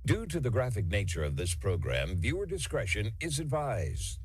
Due to the graphic nature of this program, viewer discretion is advised.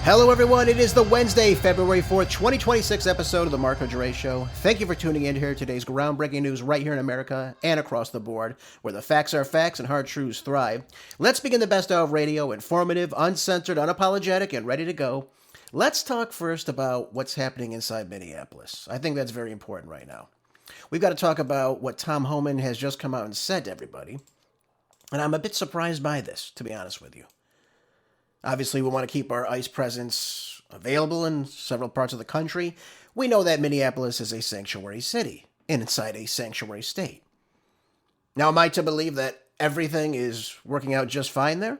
Hello, everyone. It is the Wednesday, February 4th, 2026 episode of the Marco Dre Show. Thank you for tuning in here. Today's groundbreaking news right here in America and across the board, where the facts are facts and hard truths thrive. Let's begin the best of radio, informative, uncensored, unapologetic, and ready to go. Let's talk first about what's happening inside Minneapolis. I think that's very important right now. We've got to talk about what Tom Homan has just come out and said to everybody. And I'm a bit surprised by this, to be honest with you. Obviously, we want to keep our ICE presence available in several parts of the country. We know that Minneapolis is a sanctuary city inside a sanctuary state. Now, am I to believe that everything is working out just fine there?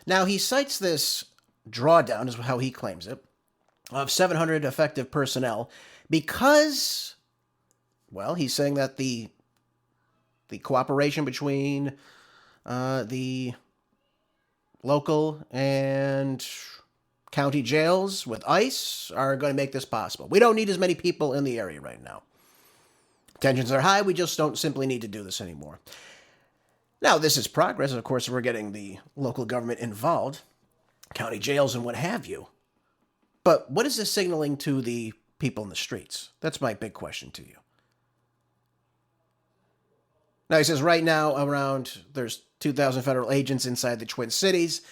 Now, he cites this drawdown, is how he claims it, of 700 effective personnel because, well, he's saying that the cooperation between the local and county jails with ICE are going to make this possible. We don't need as many people in the area right now. Tensions are high. We just don't simply need to do this anymore. Now, this is progress. Of course, we're getting the local government involved, county jails and what have you. But what is this signaling to the people in the streets? That's my big question to you. Now, he says right now there's 2,000 federal agents inside the Twin Cities.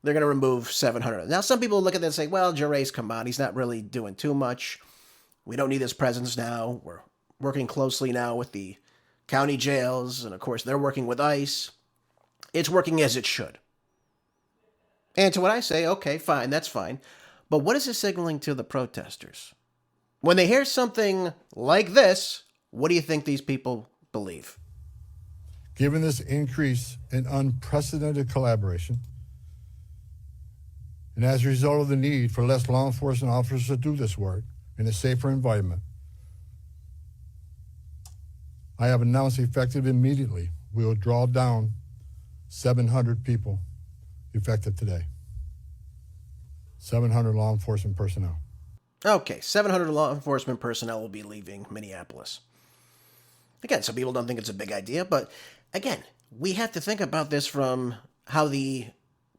They're going to remove 700. Now, some people look at that and say, well, Jeray's come on. He's not really doing too much. We don't need his presence now. We're working closely now with the county jails. And, of course, they're working with ICE. It's working as it should. And to what I say, okay, fine, that's fine. But what is it signaling to the protesters? When they hear something like this, what do you think these people believe? Given this increase in unprecedented collaboration, and as a result of the need for less law enforcement officers to do this work in a safer environment, I have announced effective immediately, we will draw down 700 people effective today. 700 law enforcement personnel. Okay, 700 law enforcement personnel will be leaving Minneapolis. Again, some people don't think it's a big idea, but again, we have to think about this from how the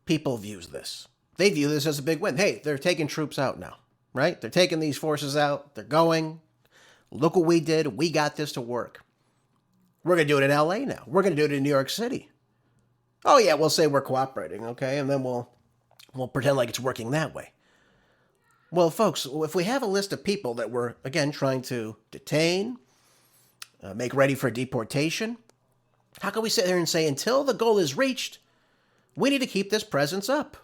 people views this. They view this as a big win. Hey, they're taking troops out now, right? They're taking these forces out. They're going. Look what we did. We got this to work. We're going to do it in LA now. We're going to do it in New York City. Oh, yeah, we'll say we're cooperating, okay? And then we'll pretend like it's working that way. Well, folks, if we have a list of people that we're, again, trying to detain, make ready for deportation, how can we sit there and say, until the goal is reached, we need to keep this presence up?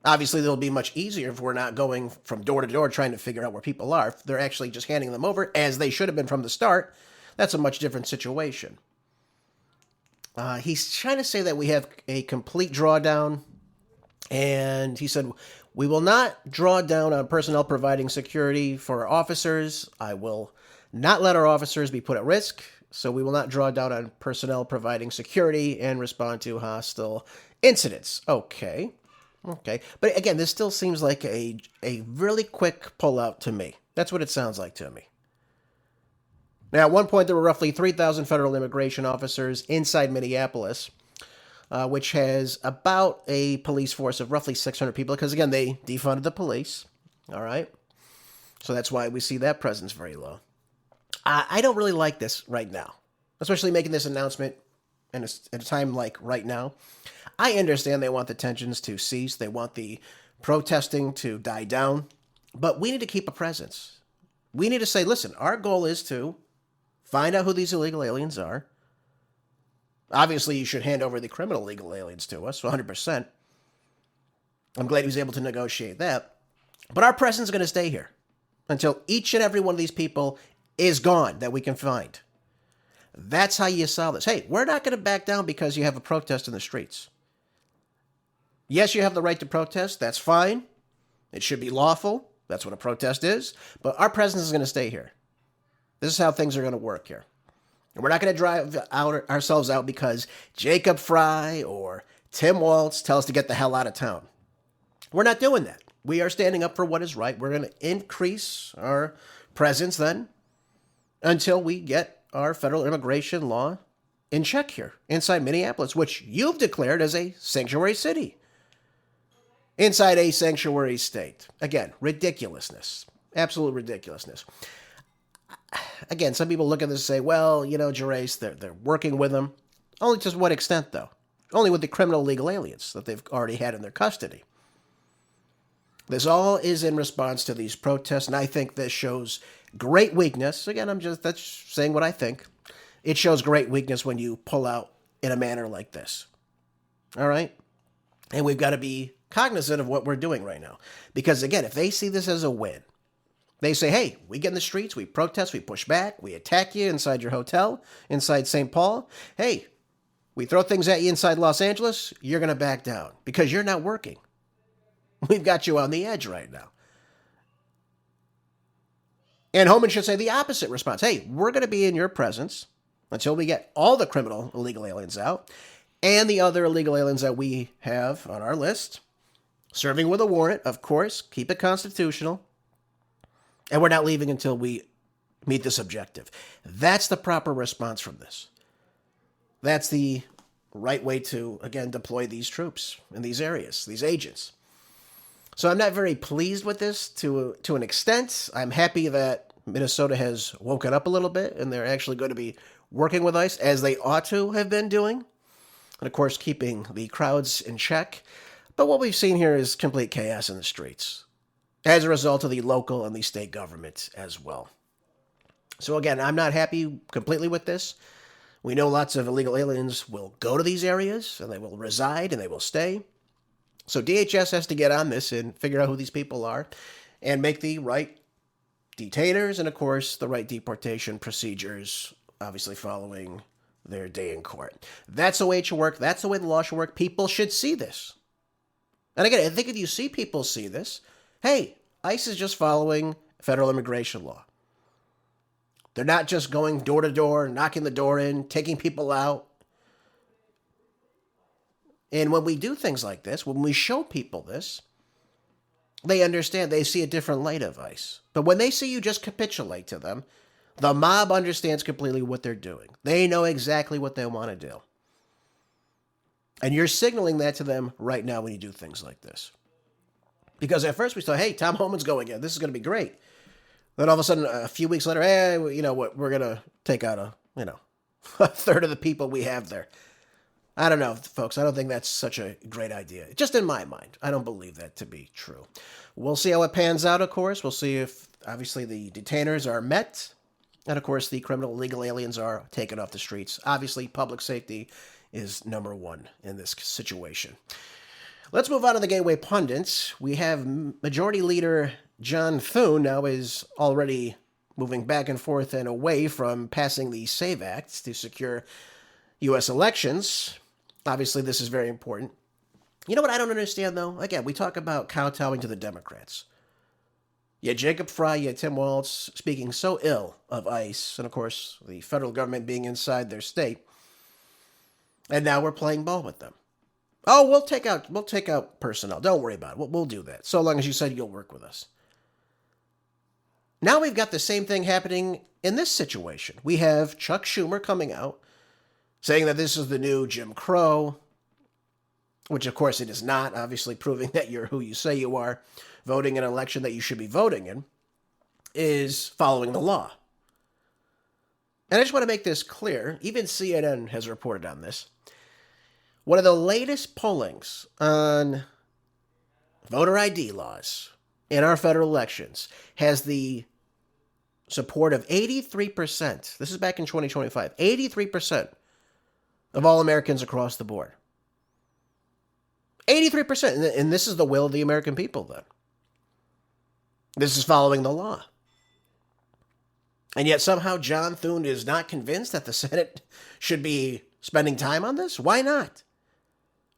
Obviously, it'll be much easier if we're not going from door to door trying to figure out where people are. If they're actually just handing them over, as they should have been from the start, that's a much different situation. He's trying to say that we have a complete drawdown, and he said, we will not draw down on personnel providing security for our officers. I will not let our officers be put at risk, so we will not draw down on personnel providing security and respond to hostile incidents. Okay. But again, this still seems like a really quick pullout to me. That's what it sounds like to me. Now, at one point, there were roughly 3,000 federal immigration officers inside Minneapolis, which has about a police force of roughly 600 people, because, again, they defunded the police, all right? So that's why we see that presence very low. I don't really like this right now, especially making this announcement at a time like right now. I understand they want the tensions to cease. They want the protesting to die down. But we need to keep a presence. We need to say, listen, our goal is to find out who these illegal aliens are. Obviously, you should hand over the criminal illegal aliens to us, 100%. I'm glad he was able to negotiate that. But our presence is going to stay here. until each and every one of these people is gone that we can find. That's how you solve this. Hey, we're not going to back down because you have a protest in the streets. Yes, you have the right to protest. That's fine. It should be lawful. That's what a protest is. But our presence is going to stay here. This is how things are going to work here. And we're not going to drive ourselves out because Jacob Fry or Tim Waltz tell us to get the hell out of town. We're not doing that. We are standing up for what is right. We're going to increase our presence then until we get our federal immigration law in check here inside Minneapolis, which you've declared as a sanctuary city. Inside a sanctuary state. Again, ridiculousness. Absolute ridiculousness. Again, some people look at this and say, well, Gerais, they're working with them. Only to what extent, though? Only with the criminal illegal aliens that they've already had in their custody. This all is in response to these protests, and I think this shows great weakness. Again, that's saying what I think. It shows great weakness when you pull out in a manner like this. All right? And we've got to be cognizant of what we're doing right now. Because, again, if they see this as a win, they say, hey, we get in the streets, we protest, we push back, we attack you inside your hotel, inside St. Paul. Hey, we throw things at you inside Los Angeles, you're going to back down because you're not working. We've got you on the edge right now. And Homan should say the opposite response. Hey, we're going to be in your presence until we get all the criminal illegal aliens out and the other illegal aliens that we have on our list, serving with a warrant, of course, keep it constitutional. And we're not leaving until we meet this objective. That's the proper response from this. That's the right way to, again, deploy these troops in these areas, these agents. So I'm not very pleased with this to an extent. I'm happy that Minnesota has woken up a little bit and they're actually going to be working with ICE as they ought to have been doing. And, of course, keeping the crowds in check. But what we've seen here is complete chaos in the streets as a result of the local and the state government as well. So, again, I'm not happy completely with this. We know lots of illegal aliens will go to these areas and they will reside and they will stay. So DHS has to get on this and figure out who these people are and make the right detainers and, of course, the right deportation procedures, obviously following their day in court. That's the way it should work. That's the way the law should work. People should see this. And again, I think if you see people see this, hey, ICE is just following federal immigration law. They're not just going door to door, knocking the door in, taking people out. And when we do things like this, when we show people this, they understand, they see a different light of ICE. But when they see you just capitulate to them, the mob understands completely what they're doing. They know exactly what they want to do. And you're signaling that to them right now when you do things like this. Because at first we thought, hey, Tom Homan's going in. This is going to be great. Then all of a sudden, a few weeks later, hey, you know what? We're going to take out a third of the people we have there. I don't know, folks. I don't think that's such a great idea. Just in my mind. I don't believe that to be true. We'll see how it pans out, of course. We'll see if, obviously, the detainers are met. And, of course, the criminal illegal aliens are taken off the streets. Obviously, public safety is number one in this situation. Let's move on to the Gateway Pundit. We have Majority Leader John Thune now is already moving back and forth and away from passing the SAVE Act to secure U.S. elections. Obviously, this is very important. You know what I don't understand, though? Again, we talk about kowtowing to the Democrats. You had Jacob Fry, you had Tim Waltz speaking so ill of ICE, and of course, the federal government being inside their state. And now we're playing ball with them. Oh, we'll take out personnel. Don't worry about it. We'll do that. So long as you said you'll work with us. Now we've got the same thing happening in this situation. We have Chuck Schumer coming out saying that this is the new Jim Crow, which of course it is not, obviously proving that you're who you say you are, voting in an election that you should be voting in, is following the law. And I just want to make this clear. Even CNN has reported on this. One of the latest pollings on voter ID laws in our federal elections has the support of 83%. This is back in 2025. 83% of all Americans across the board. 83%. And this is the will of the American people, then. This is following the law. And yet somehow John Thune is not convinced that the Senate should be spending time on this? Why not?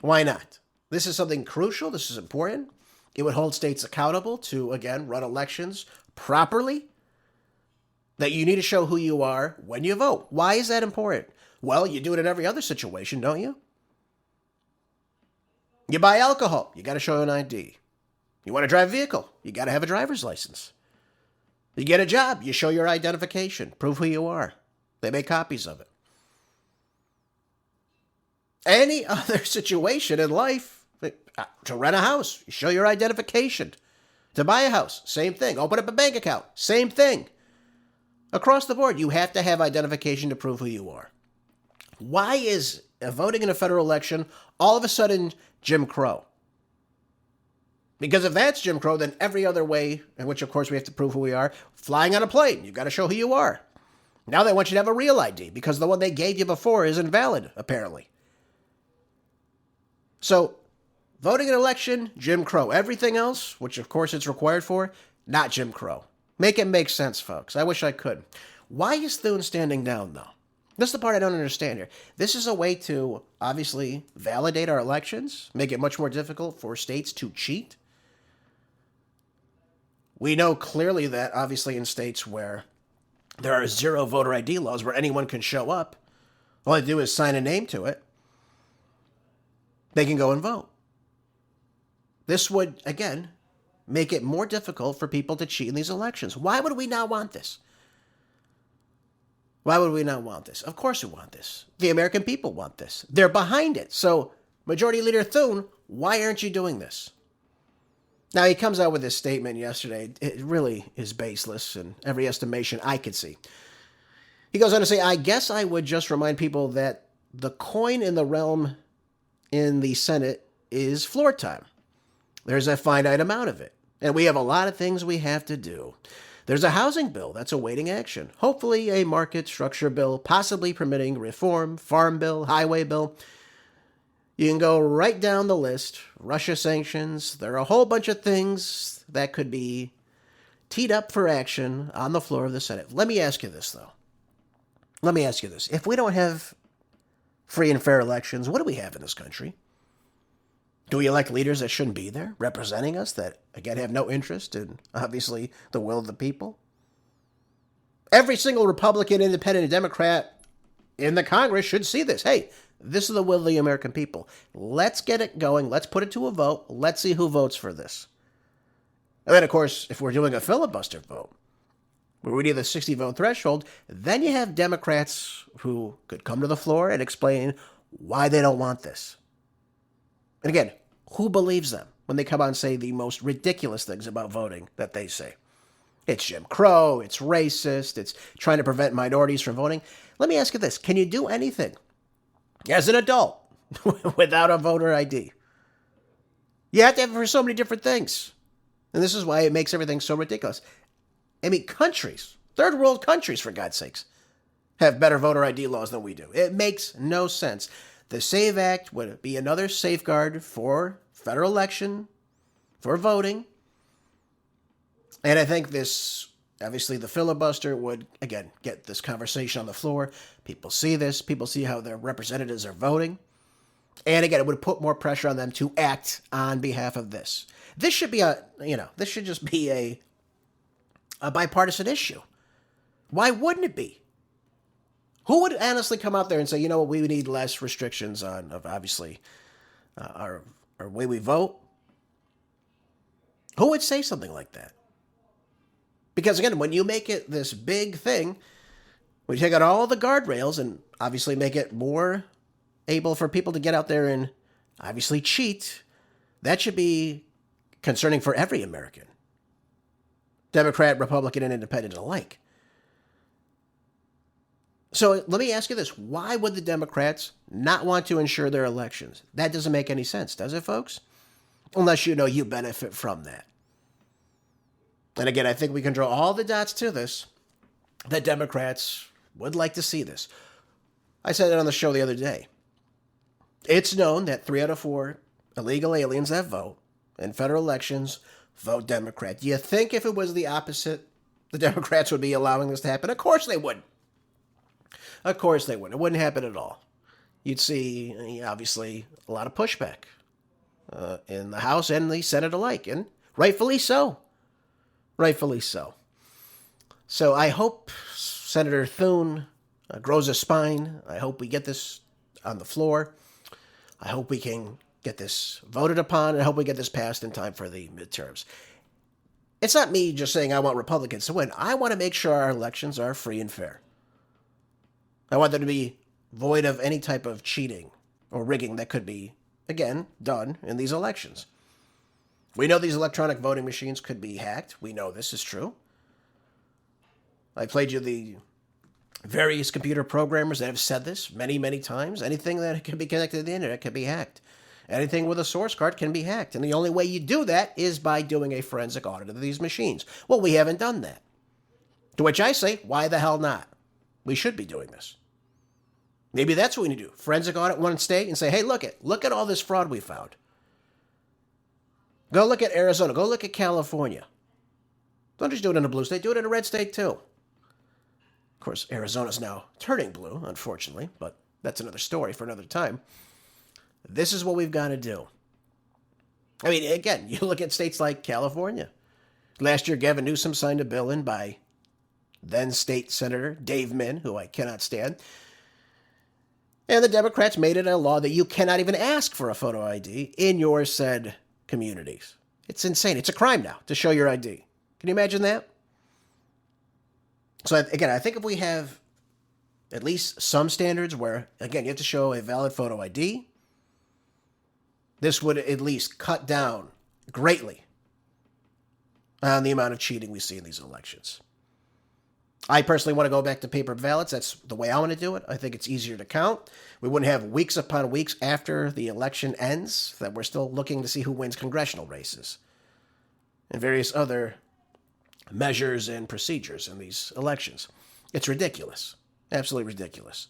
Why not? This is something crucial. This is important. It would hold states accountable to, again, run elections properly. That you need to show who you are when you vote. Why is that important? Well, you do it in every other situation, don't you? You buy alcohol, you got to show an ID. You want to drive a vehicle, you got to have a driver's license. You get a job, you show your identification, prove who you are. They make copies of it. Any other situation in life, to rent a house, you show your identification. To buy a house, same thing. Open up a bank account, same thing. Across the board, you have to have identification to prove who you are. Why is voting in a federal election all of a sudden Jim Crow? Because if that's Jim Crow, then every other way, in which of course we have to prove who we are, flying on a plane, you've got to show who you are. Now they want you to have a real ID because the one they gave you before is invalid, apparently. So, voting in an election, Jim Crow. Everything else, which of course it's required for, not Jim Crow. Make it make sense, folks. I wish I could. Why is Thune standing down, though? This is the part I don't understand here. This is a way to, obviously, validate our elections, make it much more difficult for states to cheat. We know clearly that, obviously, in states where there are 0 voter ID laws, where anyone can show up, all they do is sign a name to it, they can go and vote. This would, again, make it more difficult for people to cheat in these elections. Why would we not want this? Why would we not want this? Of course we want this. The American people want this. They're behind it. So, Majority Leader Thune, why aren't you doing this? Now, he comes out with this statement yesterday. It really is baseless in every estimation I could see. He goes on to say, I guess I would just remind people that the coin in the realm in the Senate is floor time. There's a finite amount of it. And we have a lot of things we have to do. There's a housing bill that's awaiting action. Hopefully a market structure bill, possibly permitting reform, farm bill, highway bill. You can go right down the list. Russia sanctions. There are a whole bunch of things that could be teed up for action on the floor of the Senate. Let me ask you this, though. Let me ask you this. If we don't have free and fair elections, what do we have in this country? Do we elect leaders that shouldn't be there, representing us, that, again, have no interest in, obviously, the will of the people? Every single Republican, Independent, and Democrat in the Congress should see this. Hey, this is the will of the American people. Let's get it going. Let's put it to a vote. Let's see who votes for this. And then, of course, if we're doing a filibuster vote, where we need the 60-vote threshold, then you have Democrats who could come to the floor and explain why they don't want this. And again, who believes them when they come out and say the most ridiculous things about voting that they say? It's Jim Crow, it's racist, it's trying to prevent minorities from voting. Let me ask you this. Can you do anything as an adult without a voter ID? You have to have it for so many different things. And this is why it makes everything so ridiculous. I mean, countries, third world countries, for God's sakes, have better voter ID laws than we do. It makes no sense. The SAVE Act would be another safeguard for federal election, for voting. And I think this, obviously the filibuster would, again, get this conversation on the floor. People see this. People see how their representatives are voting. And again, it would put more pressure on them to act on behalf of this. This should be this should just be a bipartisan issue. Why wouldn't it be? Who would honestly come out there and say, you know what, we need less restrictions on, obviously, our way we vote? Who would say something like that? Because again, when you make it this big thing, when you take out all the guardrails and obviously make it more able for people to get out there and obviously cheat, that should be concerning for every American. Democrat, Republican, and Independent alike. So let me ask you this. Why would the Democrats not want to ensure their elections? That doesn't make any sense, does it, folks? Unless you know you benefit from that. And again, I think we can draw all the dots to this, that Democrats would like to see this. I said it on the show the other day. It's known that 3 out of 4 illegal aliens that vote in federal elections vote Democrat. Do you think if it was the opposite, the Democrats would be allowing this to happen? Of course they wouldn't. Of course they wouldn't. It wouldn't happen at all. You'd see, obviously, a lot of pushback in the House and the Senate alike, and rightfully so. Rightfully so. So I hope Senator Thune grows a spine. I hope we get this on the floor. I hope we can get this voted upon, and I hope we get this passed in time for the midterms. It's not me just saying I want Republicans to win. I want to make sure our elections are free and fair. I want them to be void of any type of cheating or rigging that could be, again, done in these elections. We know these electronic voting machines could be hacked. We know this is true. I played you the various computer programmers that have said this many, many times. Anything that can be connected to the internet can be hacked. Anything with a source card can be hacked. And the only way you do that is by doing a forensic audit of these machines. Well, we haven't done that. To which I say, why the hell not? We should be doing this. Maybe that's what we need to do. Forensic audit one state and say, hey, look at all this fraud we found. Go look at Arizona. Go look at California. Don't just do it in a blue state. Do it in a red state, too. Of course, Arizona's now turning blue, unfortunately, but that's another story for another time. This is what we've got to do. I mean, again, you look at states like California. Last year, Gavin Newsom signed a bill in by then State Senator Dave Min, who I cannot stand. And the Democrats made it a law that you cannot even ask for a photo ID in your said communities. It's insane. It's a crime now to show your ID. Can you imagine that? So again, I think if we have at least some standards where, again, you have to show a valid photo ID, this would at least cut down greatly on the amount of cheating we see in these elections. I personally want to go back to paper ballots. That's the way I want to do it. I think it's easier to count. We wouldn't have weeks upon weeks after the election ends that we're still looking to see who wins congressional races and various other measures and procedures in these elections. It's ridiculous. Absolutely ridiculous.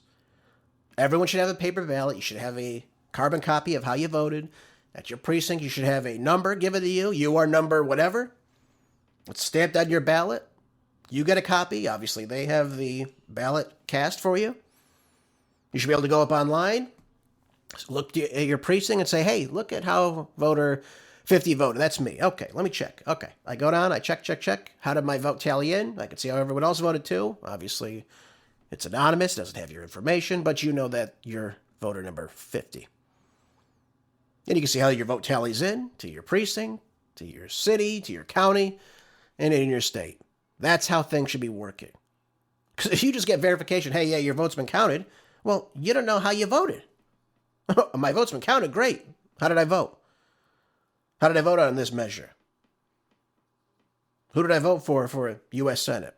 Everyone should have a paper ballot. You should have a carbon copy of how you voted. At your precinct, you should have a number given to you. You are number whatever. It's stamped on your ballot. You get a copy. Obviously, they have the ballot cast for you. You should be able to go up online, look at your precinct and say, hey, look at how voter 50 voted. That's me. Okay, let me check. Okay, I go down, I check. How did my vote tally in? I can see how everyone else voted too. Obviously, it's anonymous, doesn't have your information, but you know that you're voter number 50. And you can see how your vote tallies in to your precinct, to your city, to your county, and in your state. That's how things should be working. Because if you just get verification, hey, yeah, your vote's been counted, well, you don't know how you voted. My vote's been counted, great. How did I vote? How did I vote on this measure? Who did I vote for U.S. Senate?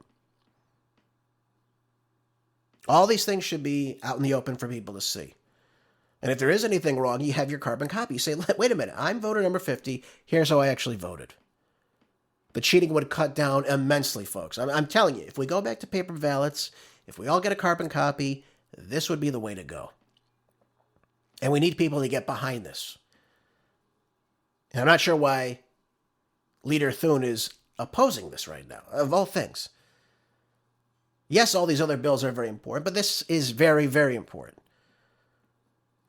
All these things should be out in the open for people to see. And if there is anything wrong, you have your carbon copy. You say, wait a minute, I'm voter number 50. Here's how I actually voted. The cheating would cut down immensely, folks. I'm telling you, if we go back to paper ballots, if we all get a carbon copy, this would be the way to go. And we need people to get behind this. And I'm not sure why Leader Thune is opposing this right now, of all things. Yes, all these other bills are very important, but this is very, very important.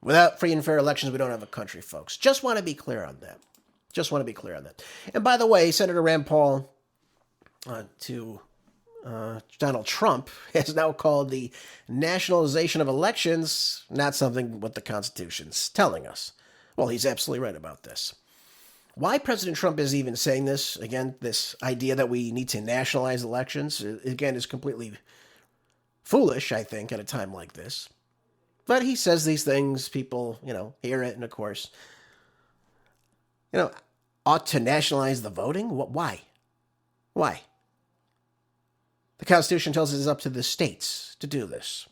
Without free and fair elections, we don't have a country, folks. Just want to be clear on that. And by the way, Senator Rand Paul to Donald Trump has now called the nationalization of elections not something what the Constitution's telling us. Well, he's absolutely right about this. Why President Trump is even saying this, again, this idea that we need to nationalize elections, again, is completely foolish, I think, at a time like this. But he says these things, people, hear it, and of course, ought to nationalize the voting? Why? Why? The Constitution tells us it's up to the states to do this.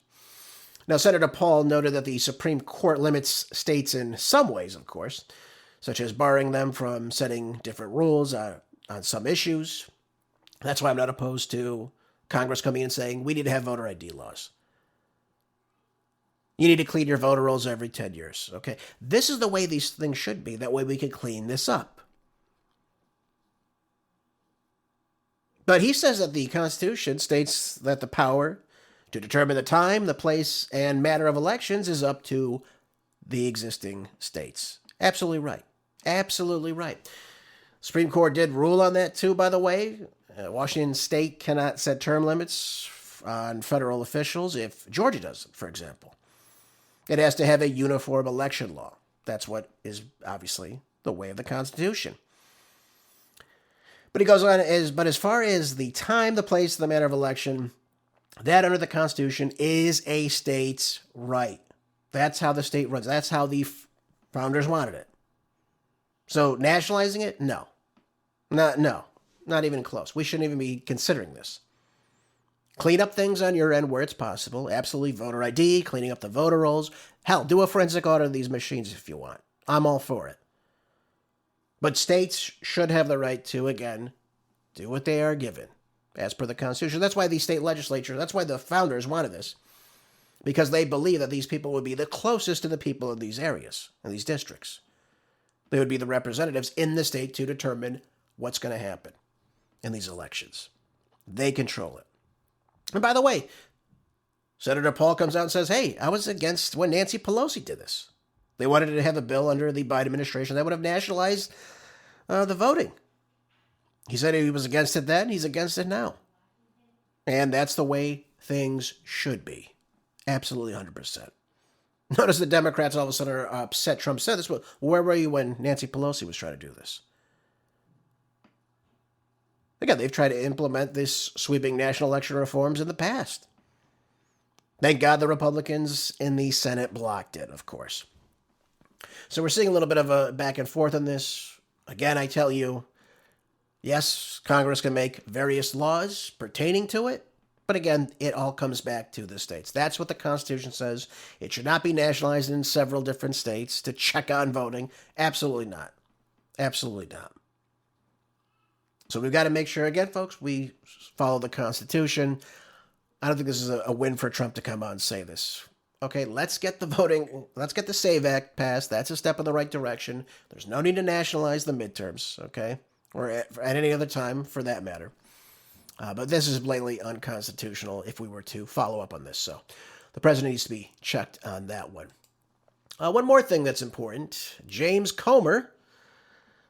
Now, Senator Paul noted that the Supreme Court limits states in some ways, of course, such as barring them from setting different rules on some issues. That's why I'm not opposed to Congress coming in and saying, we need to have voter ID laws. You need to clean your voter rolls every 10 years, okay? This is the way these things should be. That way we can clean this up. But he says that the Constitution states that the power to determine the time, the place, and manner of elections is up to the existing states. Absolutely right. Absolutely right. Supreme Court did rule on that too, by the way. Washington State cannot set term limits on federal officials if Georgia doesn't, for example. It has to have a uniform election law. That's what is obviously the way of the Constitution. But he goes on, but as far as the time, the place, the manner of election, that under the Constitution is a state's right. That's how the state runs. That's how the founders wanted it. So nationalizing it? No. Not even close. We shouldn't even be considering this. Clean up things on your end where it's possible. Absolutely voter ID, cleaning up the voter rolls. Hell, do a forensic audit of these machines if you want. I'm all for it. But states should have the right to, again, do what they are given as per the Constitution. That's why the state legislature, that's why the founders wanted this, because they believe that these people would be the closest to the people in these areas, in these districts. They would be the representatives in the state to determine what's going to happen in these elections. They control it. And by the way, Senator Paul comes out and says, hey, I was against when Nancy Pelosi did this. They wanted to have a bill under the Biden administration that would have nationalized the voting. He said he was against it then. He's against it now. And that's the way things should be. Absolutely 100%. Notice the Democrats all of a sudden are upset Trump said this. Well, where were you when Nancy Pelosi was trying to do this? Again, they've tried to implement this sweeping national election reforms in the past. Thank God the Republicans in the Senate blocked it, of course. So we're seeing a little bit of a back and forth on this. Again, I tell you, yes, Congress can make various laws pertaining to it. But again, it all comes back to the states. That's what the Constitution says. It should not be nationalized in several different states to check on voting. Absolutely not. Absolutely not. So we've got to make sure, again, folks, we follow the Constitution. I don't think this is a win for Trump to come out and say this. Okay, let's get the SAVE Act passed. That's a step in the right direction. There's no need to nationalize the midterms, okay? Or at any other time, for that matter. But this is blatantly unconstitutional if we were to follow up on this. So the president needs to be checked on that one. One more thing that's important. James Comer.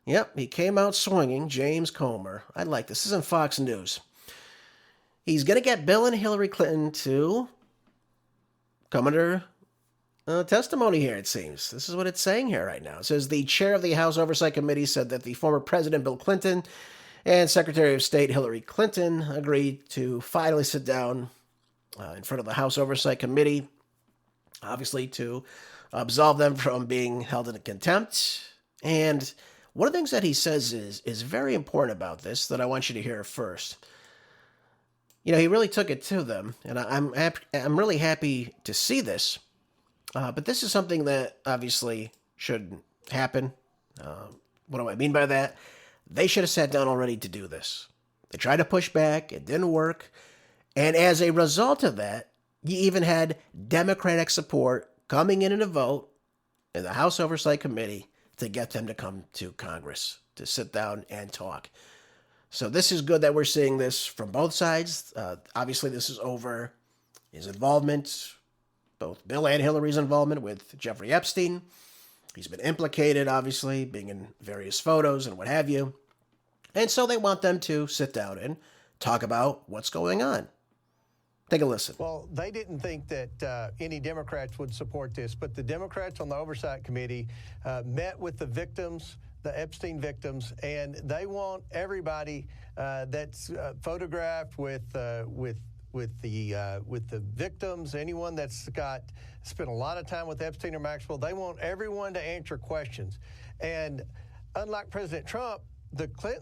Yep, he came out swinging. James Comer. I like this. This is on Fox News. He's going to get Bill and Hillary Clinton to come under testimony here, it seems. This is what it's saying here right now. It says the chair of the House Oversight Committee said that the former President Bill Clinton and Secretary of State Hillary Clinton agreed to finally sit down in front of the House Oversight Committee, obviously to absolve them from being held in contempt. And one of the things that he says is very important about this that I want you to hear first. You know, he really took it to them, and I'm really happy to see this. But this is something that obviously shouldn't happen. What do I mean by that? They should have sat down already to do this. They tried to push back. It didn't work. And as a result of that, you even had Democratic support coming in a vote in the House Oversight Committee to get them to come to Congress to sit down and talk. So this is good that we're seeing this from both sides. Obviously, this is over his involvement, both Bill and Hillary's involvement with Jeffrey Epstein. He's been implicated, obviously, being in various photos and what have you. And so they want them to sit down and talk about what's going on. Take a listen. Well, they didn't think that any Democrats would support this, but the Democrats on the Oversight Committee met with the victims, the Epstein victims, and they want everybody that's photographed with the victims, anyone that's spent a lot of time with Epstein or Maxwell, they want everyone to answer questions. And unlike President Trump,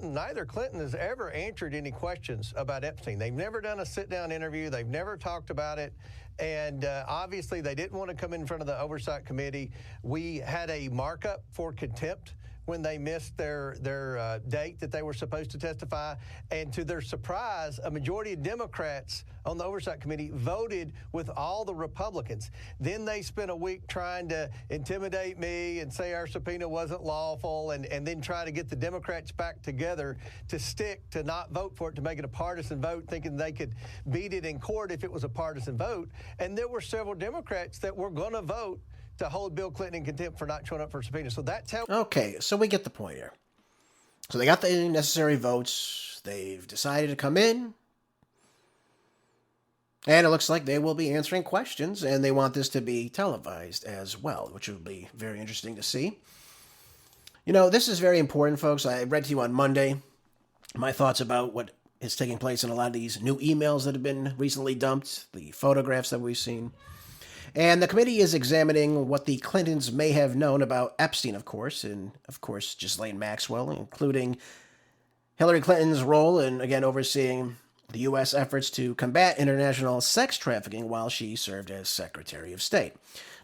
neither Clinton has ever answered any questions about Epstein. They've never done a sit-down interview. They've never talked about it. And obviously, they didn't want to come in front of the Oversight Committee. We had a markup for contempt when they missed their date that they were supposed to testify. And to their surprise, a majority of Democrats on the Oversight Committee voted with all the Republicans. Then they spent a week trying to intimidate me and say our subpoena wasn't lawful, and then try to get the Democrats back together to stick to not vote for it, to make it a partisan vote, thinking they could beat it in court if it was a partisan vote. And there were several Democrats that were going to vote to hold Bill Clinton in contempt for not showing up for a subpoena. So that tells... Okay, so we get the point here. So they got the necessary votes. They've decided to come in. And it looks like they will be answering questions, and they want this to be televised as well, which will be very interesting to see. You know, this is very important, folks. I read to you on Monday my thoughts about what is taking place in a lot of these new emails that have been recently dumped, the photographs that we've seen. And the committee is examining what the Clintons may have known about Epstein, of course, and, of course, Ghislaine Maxwell, including Hillary Clinton's role in, again, overseeing the U.S. efforts to combat international sex trafficking while she served as Secretary of State.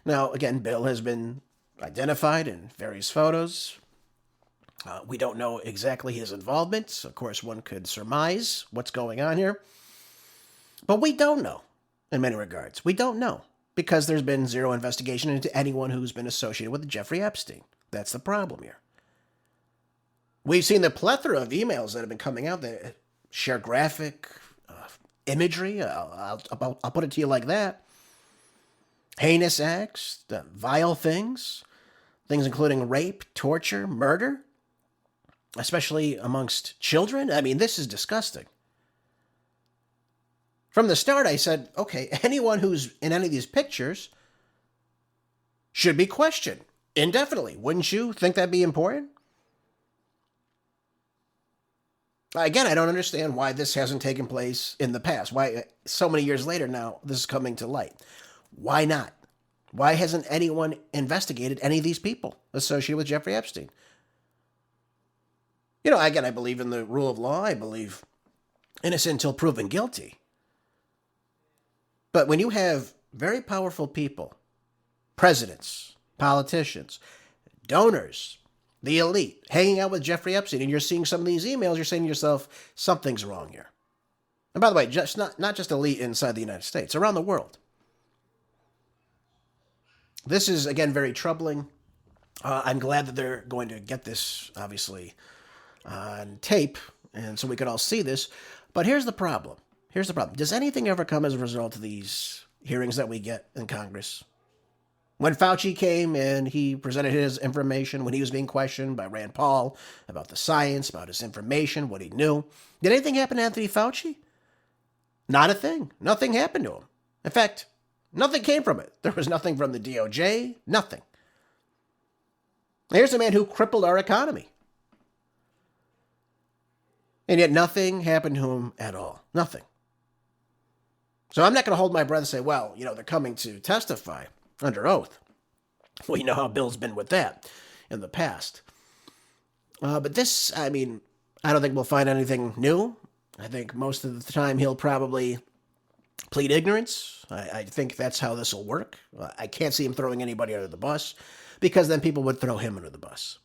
Now, again, Bill has been identified in various photos. We don't know exactly his involvement. Of course, one could surmise what's going on here. But we don't know, in many regards. We don't know, because there's been zero investigation into anyone who's been associated with Jeffrey Epstein. That's the problem here. We've seen the plethora of emails that have been coming out that share graphic imagery. I'll put it to you like that. Heinous acts, vile things including rape, torture, murder, especially amongst children. I mean, this is disgusting. From the start, I said, okay, anyone who's in any of these pictures should be questioned indefinitely. Wouldn't you think that'd be important? Again, I don't understand why this hasn't taken place in the past. Why, so many years later now, this is coming to light. Why not? Why hasn't anyone investigated any of these people associated with Jeffrey Epstein? You know, again, I believe in the rule of law. I believe innocent until proven guilty. But when you have very powerful people, presidents, politicians, donors, the elite, hanging out with Jeffrey Epstein, and you're seeing some of these emails, you're saying to yourself, something's wrong here. And by the way, just not just elite inside the United States, around the world. This is, again, very troubling. I'm glad that they're going to get this, obviously, on tape, and so we can all see this. But here's the problem. Does anything ever come as a result of these hearings that we get in Congress? When Fauci came and he presented his information, when he was being questioned by Rand Paul about the science, about his information, what he knew, did anything happen to Anthony Fauci? Not a thing. Nothing happened to him. In fact, nothing came from it. There was nothing from the DOJ, nothing. Here's a man who crippled our economy. And yet nothing happened to him at all. Nothing. So I'm not going to hold my breath and say, well, you know, they're coming to testify under oath. We know how Bill's been with that in the past. But this, I mean, I don't think we'll find anything new. I think most of the time he'll probably plead ignorance. I think that's how this will work. I can't see him throwing anybody under the bus, because then people would throw him under the bus.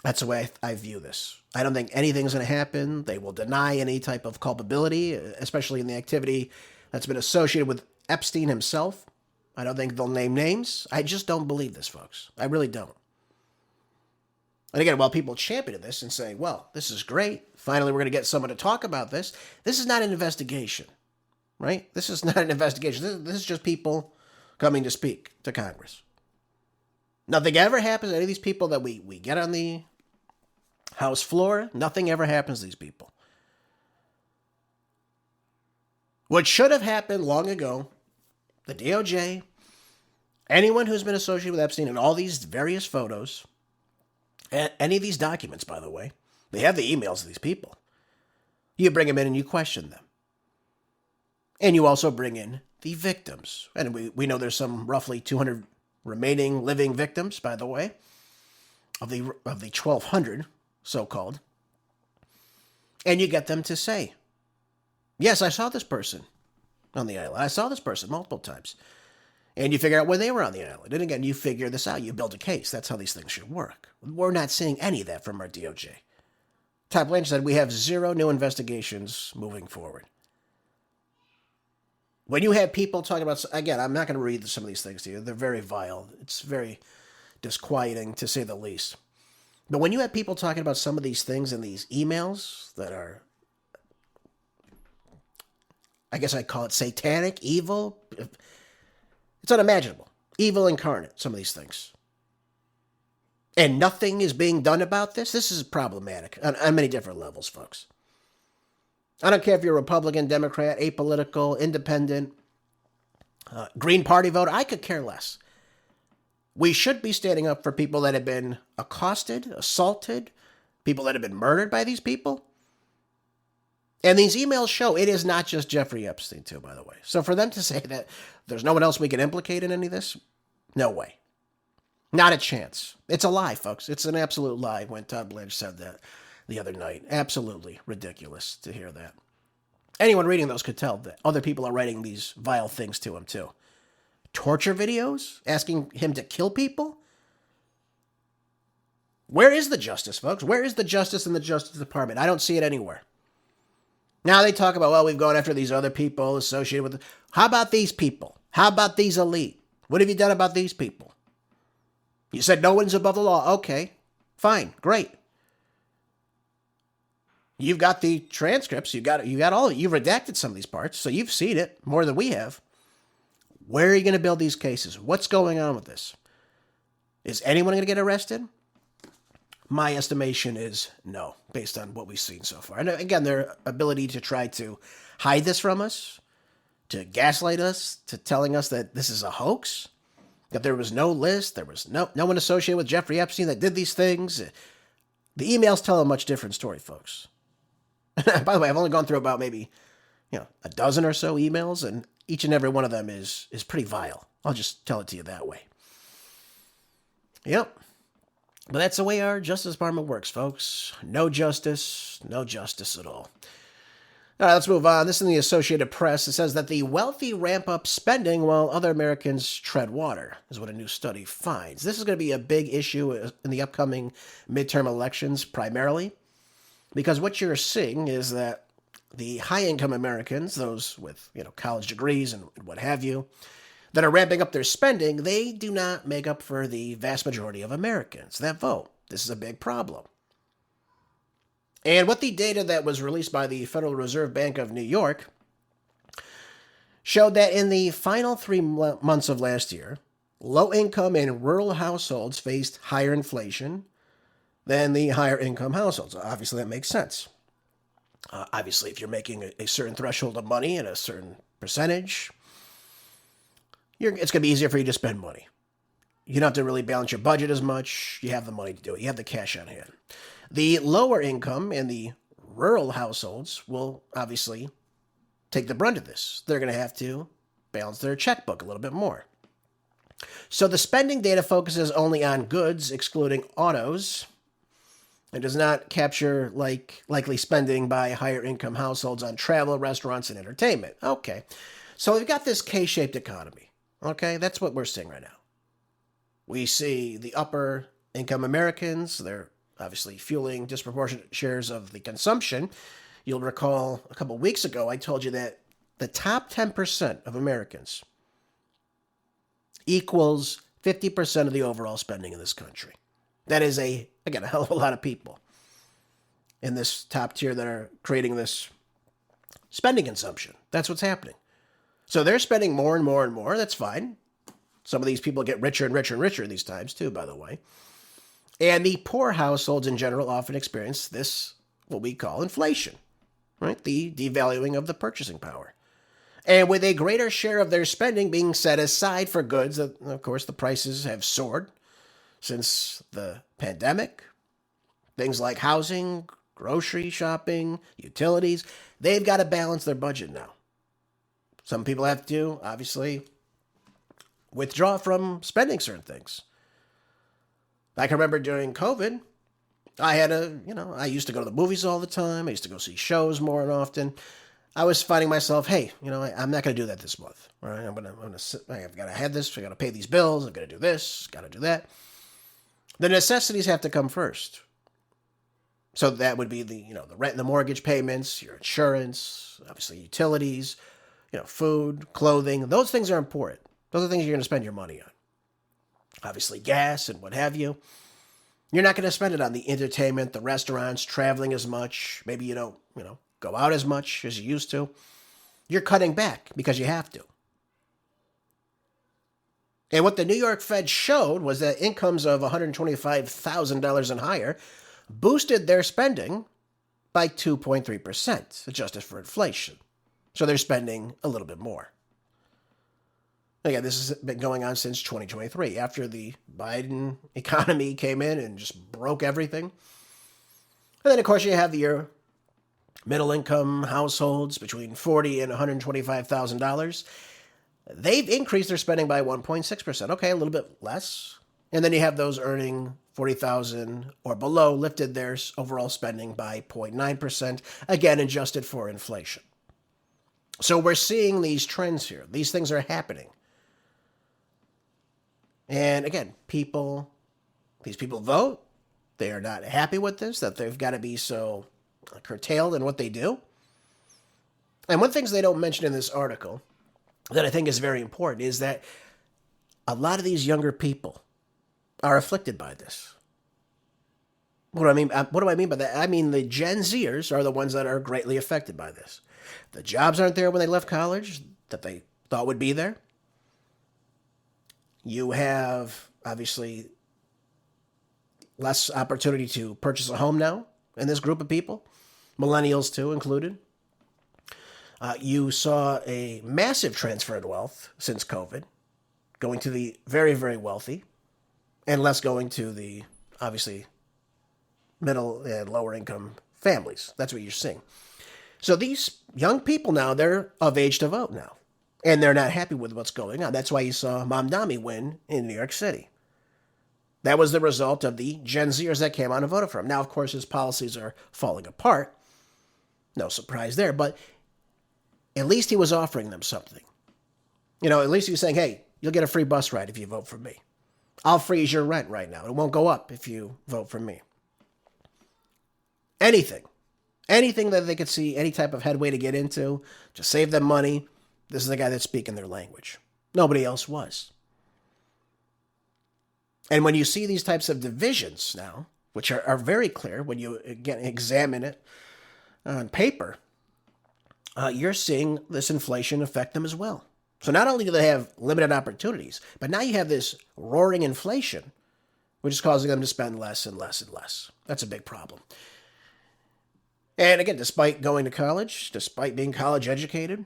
That's the way I view this. I don't think anything's going to happen. They will deny any type of culpability, especially in the activity that's been associated with Epstein himself. I don't think they'll name names. I just don't believe this, folks. I really don't. And again, while people champion this and say, well, this is great, finally we're going to get someone to talk about this, this is not an investigation, right? This is not an investigation. This is just people coming to speak to Congress. Nothing ever happens to any of these people that we get on the House floor. Nothing ever happens to these people. What should have happened long ago, the DOJ, anyone who's been associated with Epstein, and all these various photos, and any of these documents, by the way, they have the emails of these people. You bring them in and you question them. And you also bring in the victims. And we know there's some roughly 200 remaining living victims, by the way, of the 1,200, so-called. And you get them to say, yes, I saw this person on the island. I saw this person multiple times. And you figure out when they were on the island. And again, you figure this out. You build a case. That's how these things should work. We're not seeing any of that from our DOJ. Todd Blanchard said we have 0 new investigations moving forward. When you have people talking about, again, I'm not going to read some of these things to you. They're very vile. It's very disquieting, to say the least. But when you have people talking about some of these things in these emails that are, I guess I'd call it satanic, evil, it's unimaginable. Evil incarnate, some of these things. And nothing is being done about this? This is problematic on many different levels, folks. I don't care if you're a Republican, Democrat, apolitical, independent, Green Party voter. I could care less. We should be standing up for people that have been accosted, assaulted, people that have been murdered by these people. And these emails show it is not just Jeffrey Epstein, too, by the way. So for them to say that there's no one else we can implicate in any of this, no way. Not a chance. It's a lie, folks. It's an absolute lie when Todd Blanchard said that the other night. Absolutely ridiculous to hear that. Anyone reading those could tell that other people are writing these vile things to him, too. Torture videos? Asking him to kill people? Where is the justice, folks? Where is the justice in the Justice Department? I don't see it anywhere. Now they talk about, well, we've gone after these other people associated with it. How about these people? How about these elite? What have you done about these people? You said no one's above the law. Okay, fine, great. You've got the transcripts. You got all of it. You've redacted some of these parts, so you've seen it more than we have. Where are you going to build these cases? What's going on with this? Is anyone going to get arrested? My estimation is no, based on what we've seen so far. And again, their ability to try to hide this from us, to gaslight us, to telling us that this is a hoax, that there was no list, there was no one associated with Jeffrey Epstein that did these things. The emails tell a much different story, folks. By the way, I've only gone through about maybe, a dozen or so emails, and each and every one of them is pretty vile. I'll just tell it to you that way. Yep. But that's the way our Justice Department works, folks. No justice at all. All right, let's move on. This is in the Associated Press. It says that the wealthy ramp up spending while other Americans tread water, is what a new study finds. This is going to be a big issue in the upcoming midterm elections, primarily, because what you're seeing is that the high-income Americans, those with college degrees and what have you, that are ramping up their spending, they do not make up for the vast majority of Americans that vote. This is a big problem. And what the data that was released by the Federal Reserve Bank of New York showed that in the final 3 months of last year, low-income and rural households faced higher inflation than the higher-income households. Obviously, that makes sense. Obviously, if you're making a certain threshold of money and a certain percentage, it's going to be easier for you to spend money. You don't have to really balance your budget as much. You have the money to do it. You have the cash on hand. The lower income and the rural households will obviously take the brunt of this. They're going to have to balance their checkbook a little bit more. So the spending data focuses only on goods, excluding autos. It does not capture likely spending by higher income households on travel, restaurants, and entertainment. Okay, so we've got this K-shaped economy. Okay, that's what we're seeing right now. We see the upper income Americans, they're obviously fueling disproportionate shares of the consumption. You'll recall a couple weeks ago, I told you that the top 10% of Americans equals 50% of the overall spending in this country. That is a hell of a lot of people in this top tier that are creating this spending consumption. That's what's happening. So they're spending more and more and more. That's fine. Some of these people get richer and richer and richer these times too, by the way. And the poor households in general often experience this, what we call inflation, right? The devaluing of the purchasing power. And with a greater share of their spending being set aside for goods, that, of course, the prices have soared since the pandemic. Things like housing, grocery shopping, utilities, they've got to balance their budget now. Some people have to, obviously, withdraw from spending certain things. I can remember during COVID, I used to go to the movies all the time. I used to go see shows more and often. I was finding myself, hey, I'm not going to do that this month. All right, I've got to have this. I got to pay these bills. I've got to do this. Got to do that. The necessities have to come first. So that would be the rent and the mortgage payments, your insurance, obviously utilities, food, clothing. Those things are important. Those are things you're going to spend your money on. Obviously gas and what have you. You're not going to spend it on the entertainment, the restaurants, traveling as much. Maybe you don't, go out as much as you used to. You're cutting back because you have to. And what the New York Fed showed was that incomes of $125,000 and higher boosted their spending by 2.3%, adjusted for inflation. So they're spending a little bit more. Again, this has been going on since 2023, after the Biden economy came in and just broke everything. And then, of course, you have your middle-income households between $40,000 and $125,000. They've increased their spending by 1.6%. Okay, a little bit less. And then you have those earning $40,000 or below lifted their overall spending by 0.9%, again, adjusted for inflation. So we're seeing these trends here. These things are happening. And again, these people vote. They are not happy with this, that they've got to be so curtailed in what they do. And one of the things they don't mention in this article that I think is very important is that a lot of these younger people are afflicted by this. What do I mean? What do I mean by that? I mean, the Gen Zers are the ones that are greatly affected by this. The jobs aren't there when they left college that they thought would be there. You have, obviously, less opportunity to purchase a home now in this group of people, millennials too included. You saw a massive transfer in wealth since COVID, going to the very, very wealthy, and less going to the, obviously, middle and lower income families. That's what you're seeing. So these young people now, they're of age to vote now. And they're not happy with what's going on. That's why you saw Mamdani win in New York City. That was the result of the Gen Zers that came out and voted for him. Now, of course, his policies are falling apart. No surprise there. But at least he was offering them something. At least he was saying, hey, you'll get a free bus ride if you vote for me. I'll freeze your rent right now. It won't go up if you vote for me. Anything that they could see, any type of headway to get into, to save them money. This is the guy that's speaking their language. Nobody else was. And when you see these types of divisions now, which are very clear when you again examine it on paper, you're seeing this inflation affect them as well. So not only do they have limited opportunities, but now you have this roaring inflation, which is causing them to spend less and less and less. That's a big problem. And again, despite going to college, despite being college educated,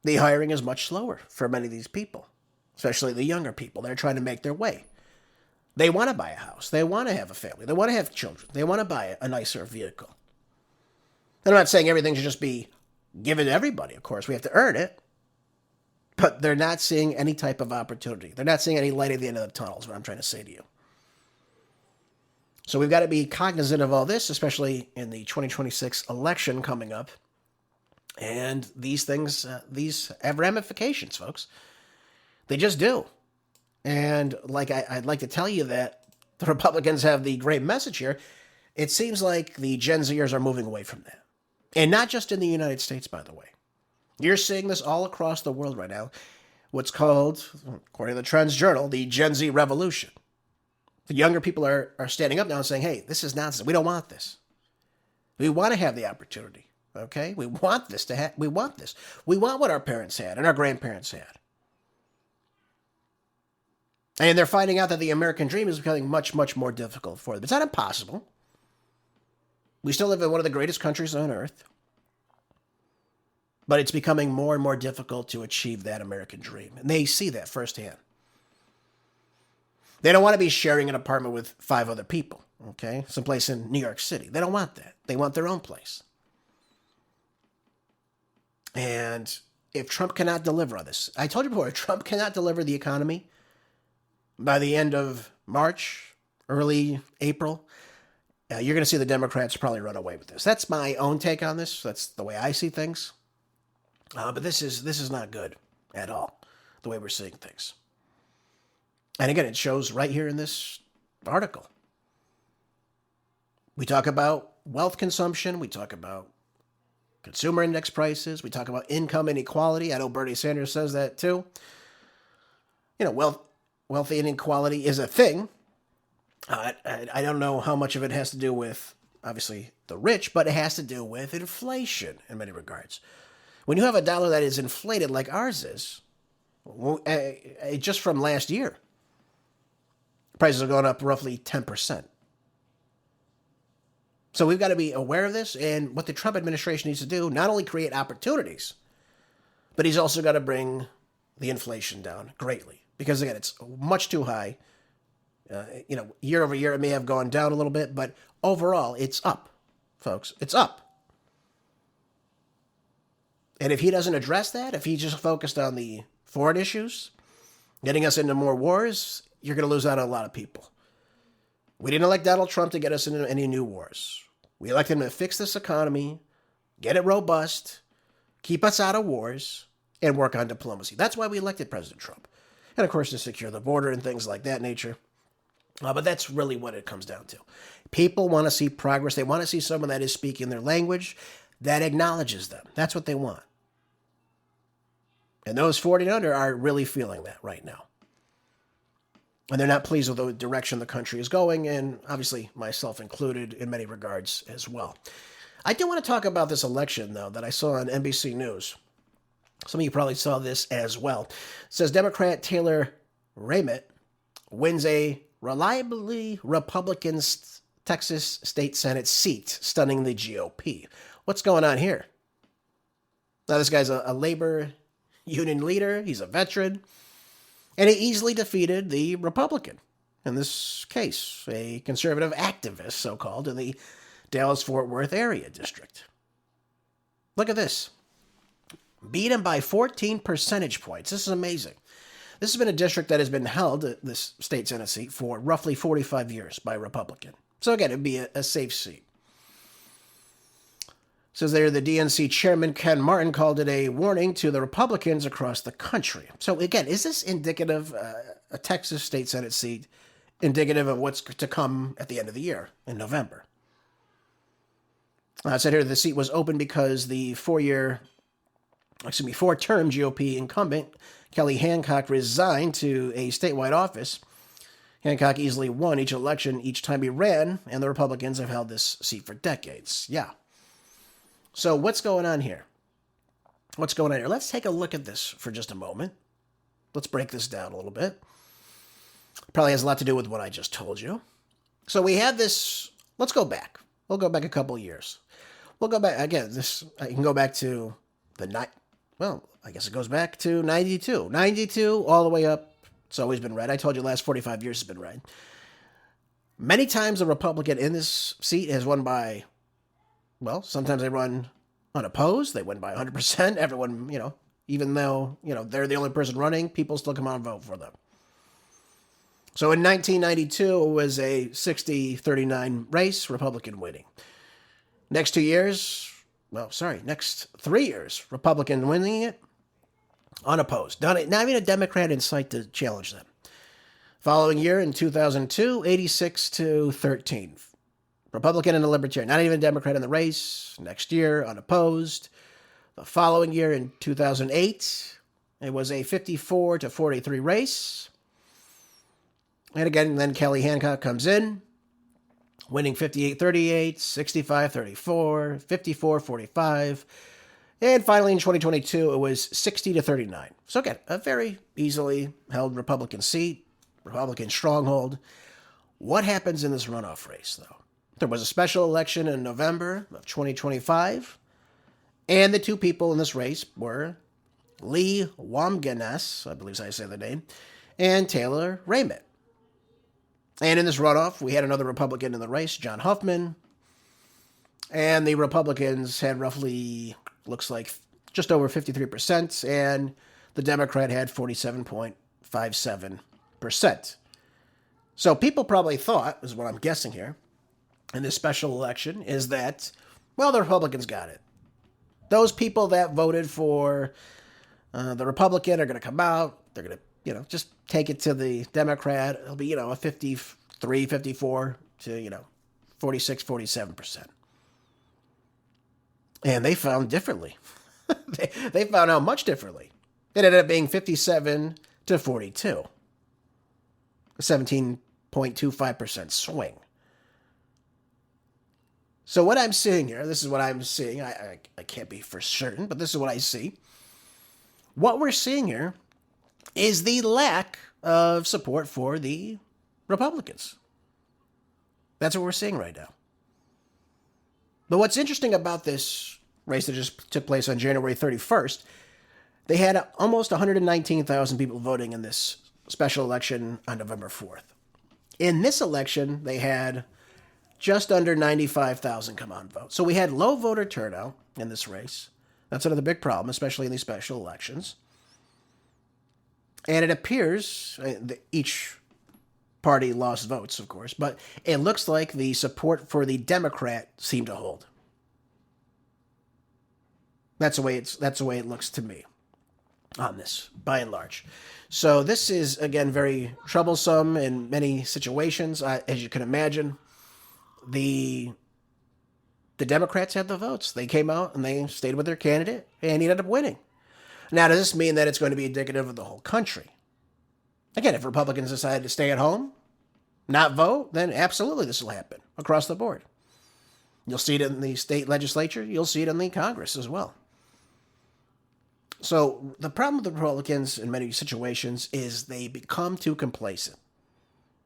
the hiring is much slower for many of these people, especially the younger people. They're trying to make their way. They want to buy a house. They want to have a family. They want to have children. They want to buy a nicer vehicle. And I'm not saying everything should just be given to everybody. Of course, we have to earn it. But they're not seeing any type of opportunity. They're not seeing any light at the end of the tunnel is what I'm trying to say to you. So we've got to be cognizant of all this, especially in the 2026 election coming up. And these things, these have ramifications, folks. They just do. And I'd like to tell you that the Republicans have the great message here. It seems like the Gen Zers are moving away from that. And not just in the United States, by the way. You're seeing this all across the world right now. What's called, according to the Trends Journal, the Gen Z revolution. The younger people are standing up now and saying, hey, this is nonsense. We don't want this. We want to have the opportunity. Okay? We want this we want this. We want what our parents had and our grandparents had. And they're finding out that the American dream is becoming much, much more difficult for them. It's not impossible. We still live in one of the greatest countries on earth. But it's becoming more and more difficult to achieve that American dream. And they see that firsthand. They don't want to be sharing an apartment with 5 other people, okay? Someplace in New York City. They don't want that. They want their own place. And if Trump cannot deliver on this, I told you before, if Trump cannot deliver the economy by the end of March, early April, You're going to see the Democrats probably run away with this. That's my own take on this. That's the way I see things. But this is not good at all, the way we're seeing things. And again, it shows right here in this article. We talk about wealth consumption. We talk about consumer index prices. We talk about income inequality. I know Bernie Sanders says that too. You know, wealth inequality is a thing. I don't know how much of it has to do with, obviously, the rich, but it has to do with inflation in many regards. When you have a dollar that is inflated like ours is, just from last year, prices are going up roughly 10%. So we've got to be aware of this, and what the Trump administration needs to do, not only create opportunities, but he's also got to bring the inflation down greatly. Because again, it's much too high. Year over year, it may have gone down a little bit, but overall, it's up, folks. It's up. And if he doesn't address that, if he just focused on the foreign issues, getting us into more wars, you're going to lose out on a lot of people. We didn't elect Donald Trump to get us into any new wars. We elected him to fix this economy, get it robust, keep us out of wars, and work on diplomacy. That's why we elected President Trump. And of course, to secure the border and things like that nature. But that's really what it comes down to. People want to see progress. They want to see someone that is speaking their language that acknowledges them. That's what they want. And those 40 and under are really feeling that right now. And they're not pleased with the direction the country is going, and obviously myself included in many regards as well. I do want to talk about this election, though, that I saw on NBC News. Some of you probably saw this as well. It says Democrat Taylor Rehmet wins a reliably Republican Texas state Senate seat, stunning the GOP. What's going on here? Now, this guy's a labor union leader. He's a veteran. And he easily defeated the Republican, in this case, a conservative activist, so-called, in the Dallas-Fort Worth area district. Look at this. Beat him by 14 percentage points. This is amazing. This has been a district that has been held, this state Senate seat, for roughly 45 years by a Republican. So again, it'd be a safe seat. It says there, the DNC chairman, Ken Martin, called it a warning to the Republicans across the country. So again, is this indicative, a Texas state Senate seat, indicative of what's to come at the end of the year in November? It said here the seat was open because the four-term GOP incumbent, Kelly Hancock, resigned to a statewide office. Hancock easily won each election each time he ran, and the Republicans have held this seat for decades. Yeah. So what's going on here? What's going on here? Let's take a look at this for just a moment. Let's break this down a little bit. Probably has a lot to do with what I just told you. So we had this. Let's go back. We'll go back a couple of years. We'll go back again. I can go back to I guess it goes back to 92. 92 all the way up. It's always been red. I told you the last 45 years has been red. Many times a Republican in this seat has won by, sometimes they run unopposed. They win by 100%. Everyone, even though, they're the only person running, people still come out and vote for them. So in 1992, it was a 60-39 race, Republican winning. Next 3 years, Republican winning it, unopposed. Not even a Democrat in sight to challenge them. Following year in 2002, 86-13. Republican and a Libertarian. Not even a Democrat in the race. Next year, unopposed. The following year in 2008, it was a 54-43 race. And again, then Kelly Hancock comes in, winning 58-38, 65-34, 54-45. And finally, in 2022, it was 60-39. So again, a very easily held Republican seat, Republican stronghold. What happens in this runoff race, though? There was a special election in November of 2025, and the two people in this race were Lee Wamgenas, I believe is how I say the name, and Taylor Rehmet. And in this runoff, we had another Republican in the race, John Huffman, and the Republicans had roughly, looks like, just over 53%, and the Democrat had 47.57%. So people probably thought, is what I'm guessing here, in this special election is that, well, the Republicans got it. Those people that voted for the Republican are going to come out. They're going to, just take it to the Democrat. It'll be, a 53, 54 to, 46, 47%. And they found differently. they found out much differently. It ended up being 57 to 42. A 17.25% swing. So what I'm seeing here, this is what I'm seeing. I can't be for certain, but this is what I see. What we're seeing here is the lack of support for the Republicans. That's what we're seeing right now. But what's interesting about this race that just took place on January 31st, they had almost 119,000 people voting in this special election on November 4th. In this election, they had just under 95,000 come on vote. So we had low voter turnout in this race. That's another big problem, especially in these special elections. And it appears each party lost votes, of course, but it looks like the support for the Democrat seemed to hold. That's the way it looks to me on this, by and large. So this is, again, very troublesome in many situations. As you can imagine, the Democrats had the votes. They came out and they stayed with their candidate, and he ended up winning. Now, does this mean that it's going to be indicative of the whole country? Again, if Republicans decide to stay at home, not vote, then absolutely this will happen across the board. You'll see it in the state legislature. You'll see it in the Congress as well. So the problem with the Republicans in many situations is they become too complacent.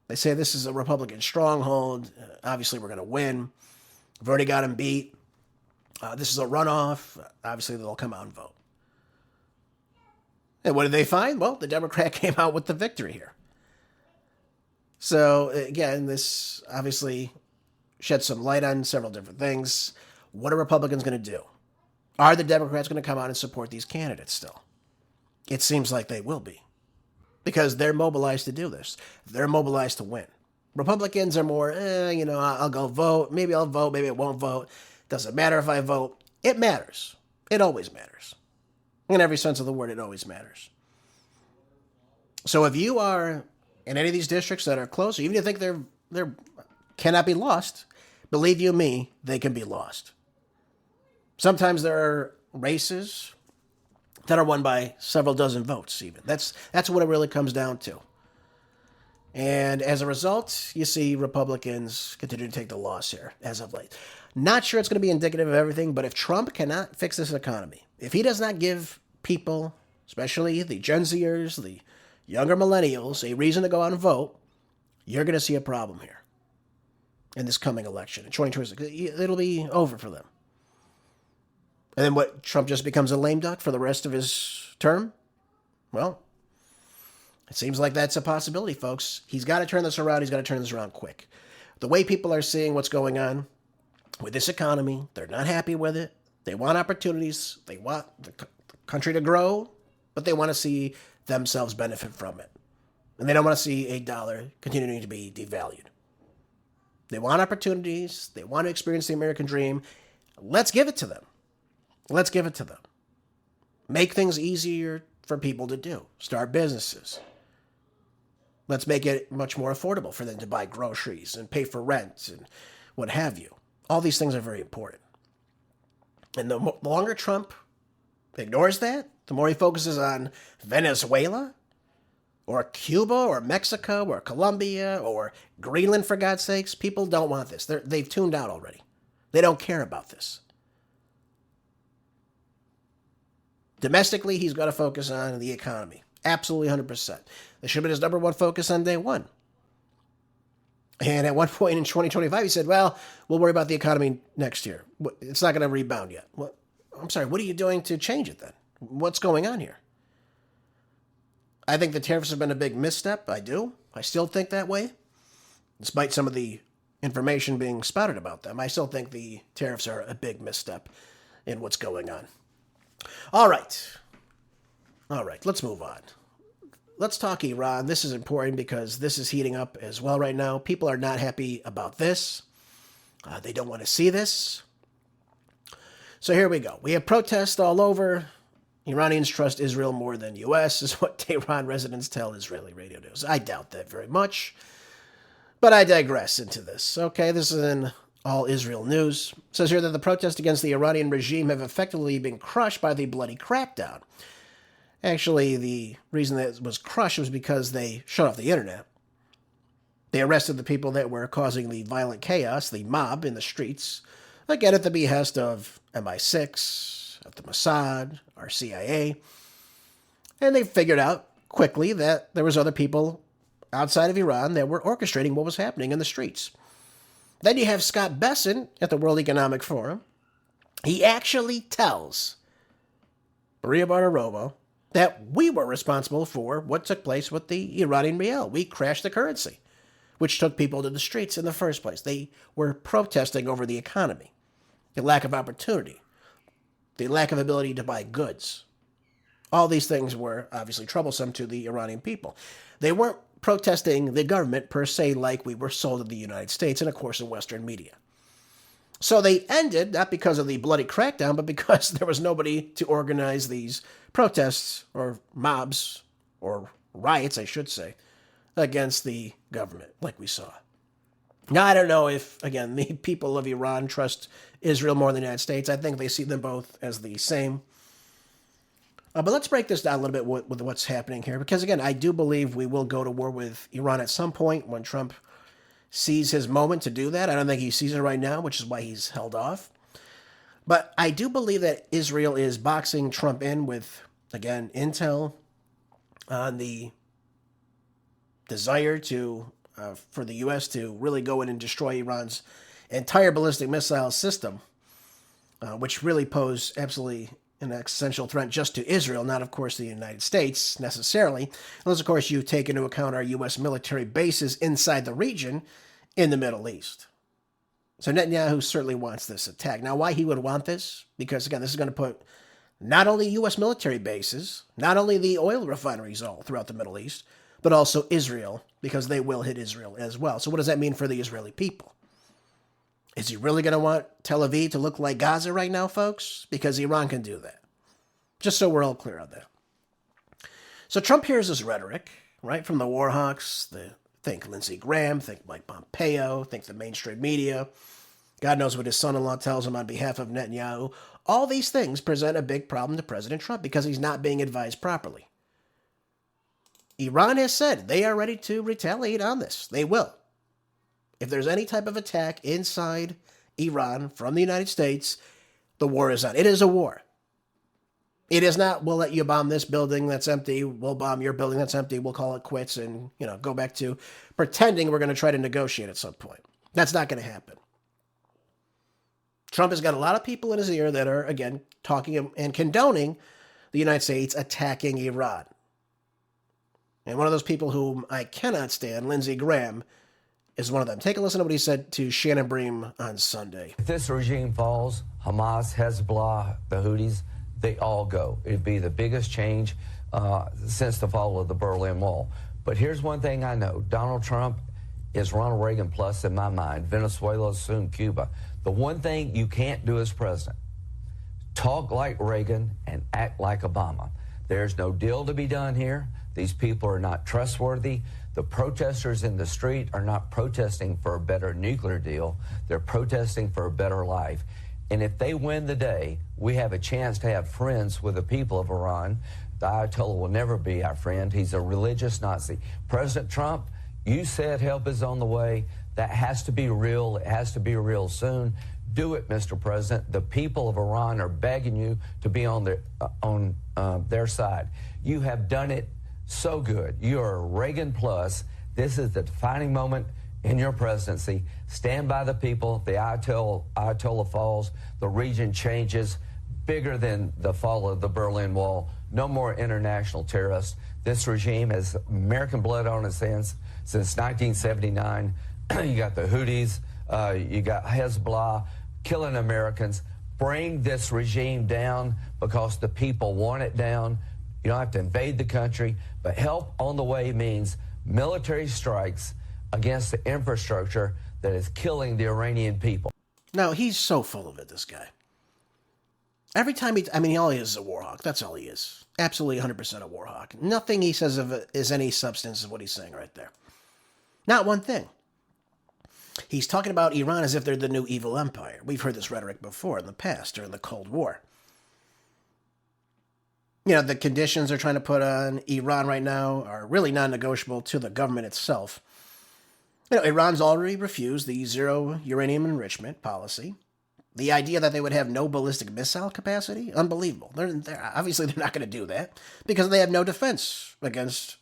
They say this is a Republican stronghold. Obviously, we're going to win. We've already got them beat. This is a runoff. Obviously, they'll come out and vote. And what did they find? Well, the Democrat came out with the victory here. So, again, this obviously sheds some light on several different things. What are Republicans going to do? Are the Democrats going to come out and support these candidates still? It seems like they will be, because they're mobilized to do this. They're mobilized to win. Republicans are more, I'll go vote. Maybe I'll vote. Maybe I won't vote. Doesn't matter if I vote. It matters. It always matters. In every sense of the word, it always matters. So if you are in any of these districts that are close, even if you think they're cannot be lost, believe you me, they can be lost. Sometimes there are races that are won by several dozen votes even. That's what it really comes down to. And as a result, you see Republicans continue to take the loss here as of late. Not sure it's going to be indicative of everything, but if Trump cannot fix this economy, if he does not give people, especially the Gen Zers, the younger millennials, a reason to go out and vote, you're going to see a problem here in this coming election. In 2026, it'll be over for them. And then what, Trump just becomes a lame duck for the rest of his term? Well, it seems like that's a possibility, folks. He's got to turn this around. He's got to turn this around quick. The way people are seeing what's going on with this economy, they're not happy with it. They want opportunities. They want the country to grow, but they want to see themselves benefit from it. And they don't want to see a dollar continuing to be devalued. They want opportunities. They want to experience the American dream. Let's give it to them. Let's give it to them. Make things easier for people to do. Start businesses. Let's make it much more affordable for them to buy groceries and pay for rent and what have you. All these things are very important. And the longer Trump ignores that, the more he focuses on Venezuela or Cuba or Mexico or Colombia or Greenland, for God's sakes, people don't want this. They've tuned out already. They don't care about this. Domestically, he's got to focus on the economy. Absolutely 100%. This should have been his number one focus on day one. And at one point in 2025, he said, well, we'll worry about the economy next year. It's not going to rebound yet. Well, I'm sorry, what are you doing to change it then? What's going on here? I think the tariffs have been a big misstep. I do. I still think that way. Despite some of the information being spouted about them, I still think the tariffs are a big misstep in what's going on. All right, let's move on. Let's talk Iran. This is important because this is heating up as well right now. People are not happy about this. They don't want to see this. So here we go. We have protests all over. Iranians trust Israel more than U.S., is what Tehran residents tell Israeli radio news. I doubt that very much. But I digress into this. Okay, this is in All Israel News. It says here that the protests against the Iranian regime have effectively been crushed by the bloody crackdown. Actually, the reason that it was crushed was because they shut off the internet. They arrested the people that were causing the violent chaos, the mob in the streets, again at the behest of MI6, of the Mossad, our CIA. And they figured out quickly that there was other people outside of Iran that were orchestrating what was happening in the streets. Then you have Scott Bessent at the World Economic Forum. He actually tells Maria Bartiromo that we were responsible for what took place with the Iranian rial. We crashed the currency, which took people to the streets in the first place. They were protesting over the economy, the lack of opportunity, the lack of ability to buy goods. All these things were obviously troublesome to the Iranian people. They weren't protesting the government per se like we were sold in the United States and, of course, in Western media. So they ended, not because of the bloody crackdown, but because there was nobody to organize these protests or mobs or riots, I should say, against the government like we saw. Now, I don't know if, again, the people of Iran trust Israel more than the United States. I think they see them both as the same. But let's break this down a little bit with what's happening here. Because, again, I do believe we will go to war with Iran at some point when Trump sees his moment to do that. I don't think he sees it right now, which is why he's held off. But I do believe that Israel is boxing Trump in with, again, intel on the desire to for the U.S. to really go in and destroy Iran's entire ballistic missile system, which really pose absolutely an existential threat just to Israel, not, of course, the United States necessarily, unless, of course, you take into account our U.S. military bases inside the region in the Middle East. So Netanyahu certainly wants this attack. Now, why he would want this? Because, again, this is going to put not only U.S. military bases, not only the oil refineries all throughout the Middle East, but also Israel, because they will hit Israel as well. So what does that mean for the Israeli people? Is he really going to want Tel Aviv to look like Gaza right now, folks? Because Iran can do that. Just so we're all clear on that. So Trump hears this rhetoric, right, from the war hawks. Think Lindsey Graham, think Mike Pompeo, think the mainstream media. God knows what his son-in-law tells him on behalf of Netanyahu. All these things present a big problem to President Trump because he's not being advised properly. Iran has said they are ready to retaliate on this. They will. If there's any type of attack inside Iran from the United States, the war is on. It is a war. It is not, we'll let you bomb this building that's empty, we'll bomb your building that's empty, we'll call it quits and, go back to pretending we're going to try to negotiate at some point. That's not going to happen. Trump has got a lot of people in his ear that are, again, talking and condoning the United States attacking Iran. And one of those people whom I cannot stand, Lindsey Graham, is one of them. Take a listen to what he said to Shannon Bream on Sunday. If this regime falls, Hamas, Hezbollah, the Houthis, they all go. It'd be the biggest change since the fall of the Berlin Wall. But here's one thing I know. Donald Trump is Ronald Reagan plus in my mind. Venezuela, soon Cuba. The one thing you can't do as president, talk like Reagan and act like Obama. There's no deal to be done here. These people are not trustworthy. The protesters in the street are not protesting for a better nuclear deal. They're protesting for a better life. And if they win the day, we have a chance to have friends with the people of Iran. The Ayatollah will never be our friend. He's a religious Nazi. President Trump, you said help is on the way. That has to be real. It has to be real soon. Do it, Mr. President. The people of Iran are begging you to be on their side. You have done it so good. You are Reagan plus. This is the defining moment in your presidency. Stand by the people. The Ayatollah falls. The region changes. Bigger than the fall of the Berlin Wall. No more international terrorists. This regime has American blood on its hands since 1979. You got the Houthis. You got Hezbollah killing Americans. Bring this regime down because the people want it down. You don't have to invade the country, but help on the way means military strikes against the infrastructure that is killing the Iranian people. Now, he's so full of it, this guy. Every time all he is a war hawk. That's all he is. Absolutely 100% a war hawk. Nothing he says of it is any substance of what he's saying right there. Not one thing. He's talking about Iran as if they're the new evil empire. We've heard this rhetoric before in the past, during the Cold War. You know, the conditions they're trying to put on Iran right now are really non-negotiable to the government itself. You know, Iran's already refused the zero uranium enrichment policy. The idea that they would have no ballistic missile capacity, unbelievable. They're obviously they're not going to do that because they have no defense against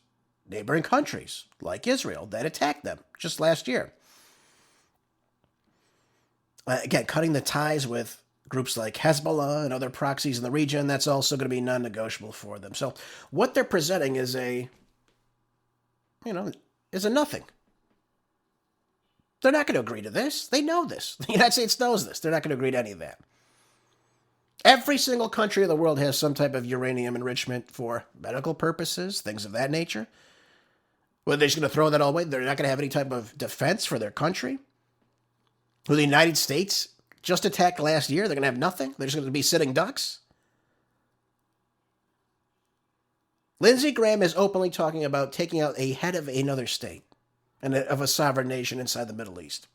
neighboring countries like Israel that attacked them just last year. Again, cutting the ties with groups like Hezbollah and other proxies in the region, that's also going to be non-negotiable for them. So what they're presenting is a nothing. They're not going to agree to this. They know this. The United States knows this. They're not going to agree to any of that. Every single country in the world has some type of uranium enrichment for medical purposes, things of that nature. Well, they're just going to throw that all away. They're not going to have any type of defense for their country. Who the United States just attacked last year, they're going to have nothing. They're just going to be sitting ducks. Lindsey Graham is openly talking about taking out a head of another state and of a sovereign nation inside the Middle East.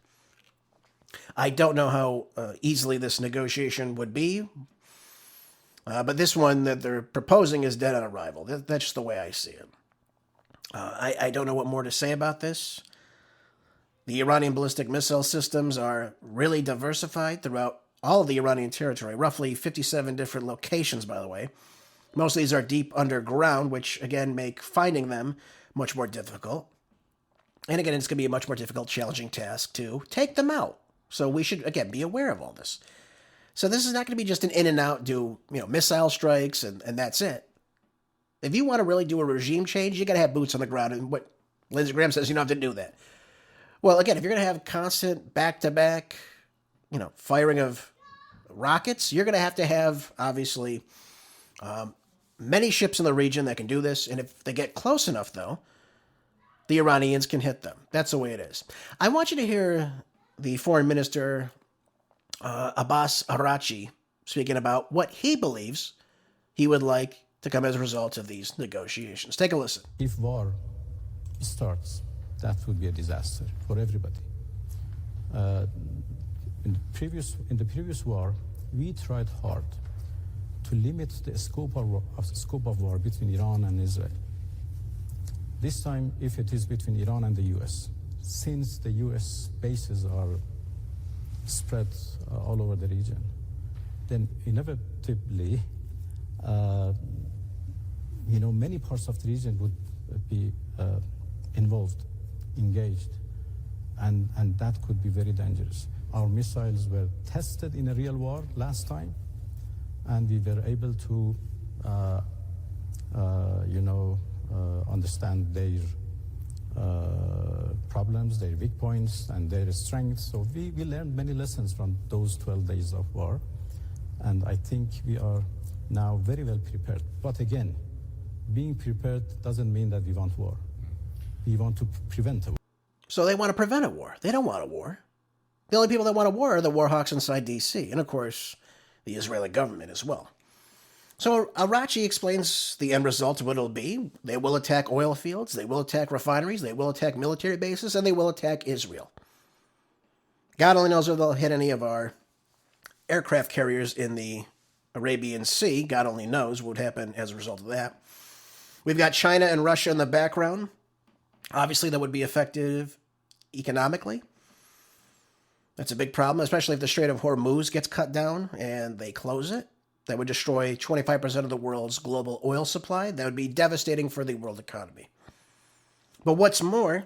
I don't know how easily this negotiation would be, but this one that they're proposing is dead on arrival. That's just the way I see it. I don't know what more to say about this. The Iranian ballistic missile systems are really diversified throughout all of the Iranian territory, roughly 57 different locations, by the way. Most of these are deep underground, which, again, make finding them much more difficult. And again, it's going to be a much more difficult, challenging task to take them out. So we should, again, be aware of all this. So this is not going to be just an in and out, missile strikes, and that's it. If you want to really do a regime change, you got to have boots on the ground. And what Lindsey Graham says, you don't have to do that. Well, again, if you're going to have constant back-to-back, firing of rockets, you're going to have, obviously, many ships in the region that can do this. And if they get close enough, though, the Iranians can hit them. That's the way it is. I want you to hear the foreign minister, Abbas Araghchi, speaking about what he believes he would like to come as a result of these negotiations. Take a listen. If war starts, that would be a disaster for everybody. In the previous war, we tried hard to limit the scope of war between Iran and Israel. This time, if it is between Iran and the U.S., since the U.S. bases are spread all over the region, then inevitably, many parts of the region would be involved, engaged, and that could be very dangerous. Our missiles were tested in a real war last time, and we were able to, understand their problems, their weak points, and their strengths. So we learned many lessons from those 12 days of war, and I think we are now very well prepared. But again, being prepared doesn't mean that we want war. We want to prevent a war. So they want to prevent a war. They don't want a war. The only people that want a war are the war hawks inside D.C., and of course, the Israeli government as well. So Araghchi explains the end result of what it'll be. They will attack oil fields, they will attack refineries, they will attack military bases, and they will attack Israel. God only knows if they'll hit any of our aircraft carriers in the Arabian Sea. God only knows what would happen as a result of that. We've got China and Russia in the background. Obviously, that would be effective economically. That's a big problem, especially if the Strait of Hormuz gets cut down and they close it. That would destroy 25% of the world's global oil supply. That would be devastating for the world economy. But what's more,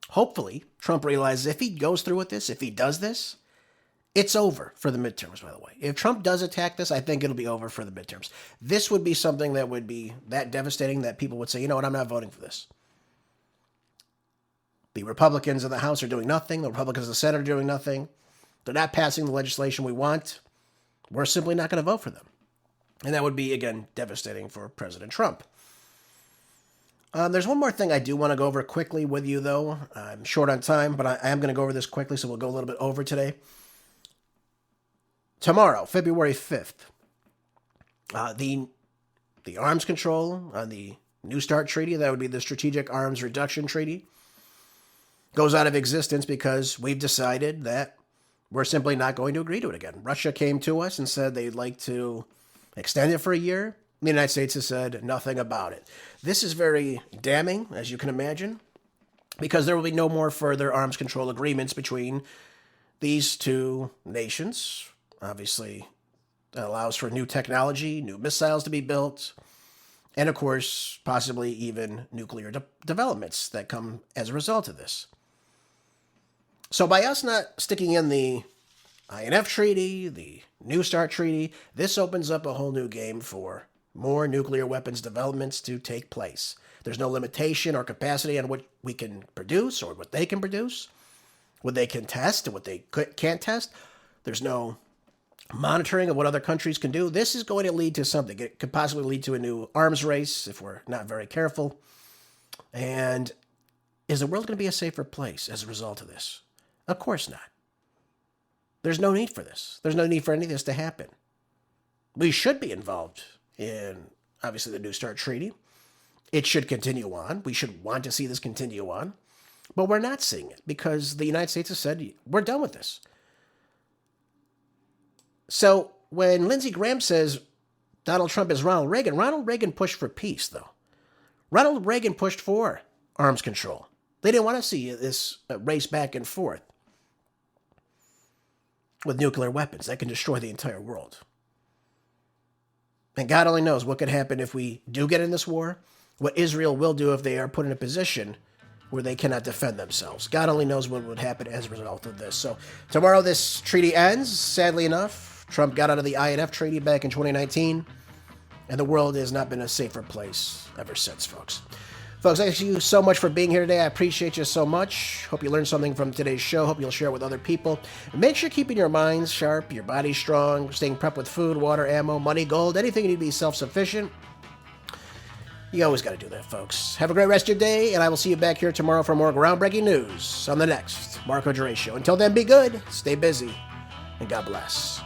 hopefully, Trump realizes if he goes through with this, if he does this, it's over for the midterms, by the way. If Trump does attack this, I think it'll be over for the midterms. This would be something that would be that devastating that people would say, you know what, I'm not voting for this. The Republicans in the House are doing nothing. The Republicans in the Senate are doing nothing. They're not passing the legislation we want. We're simply not going to vote for them. And that would be, again, devastating for President Trump. There's one more thing I do want to go over quickly with you, though. I'm short on time, but I am going to go over this quickly, so we'll go a little bit over today. Tomorrow, February 5th, the arms control on the New START Treaty, that would be the Strategic Arms Reduction Treaty, goes out of existence because we've decided that we're simply not going to agree to it again. Russia came to us and said they'd like to extend it for a year. The United States has said nothing about it. This is very damning, as you can imagine, because there will be no more further arms control agreements between these two nations. Obviously, that allows for new technology, new missiles to be built, and of course, possibly even nuclear developments that come as a result of this. So by us not sticking in the INF Treaty, the New START Treaty, this opens up a whole new game for more nuclear weapons developments to take place. There's no limitation or capacity on what we can produce or what they can produce, what they can test and what they can't test. There's no monitoring of what other countries can do. This is going to lead to something. It could possibly lead to a new arms race if we're not very careful. And is the world going to be a safer place as a result of this? Of course not. There's no need for this. There's no need for any of this to happen. We should be involved in, obviously, the New START Treaty. It should continue on. We should want to see this continue on. But we're not seeing it because the United States has said, we're done with this. So when Lindsey Graham says Donald Trump is Ronald Reagan pushed for peace, though. Ronald Reagan pushed for arms control. They didn't want to see this race back and forth with nuclear weapons that can destroy the entire world. And God only knows what could happen if we do get in this war, what Israel will do if they are put in a position where they cannot defend themselves. God only knows what would happen as a result of this. So tomorrow this treaty ends, sadly enough. Trump got out of the INF Treaty back in 2019, and the world has not been a safer place ever since, folks. Folks, thank you so much for being here today. I appreciate you so much. Hope you learned something from today's show. Hope you'll share it with other people. And make sure keeping your minds sharp, your body strong, staying prepped with food, water, ammo, money, gold, anything you need to be self-sufficient. You always got to do that, folks. Have a great rest of your day, and I will see you back here tomorrow for more groundbreaking news on the next Marco Dre Show. Until then, be good, stay busy, and God bless.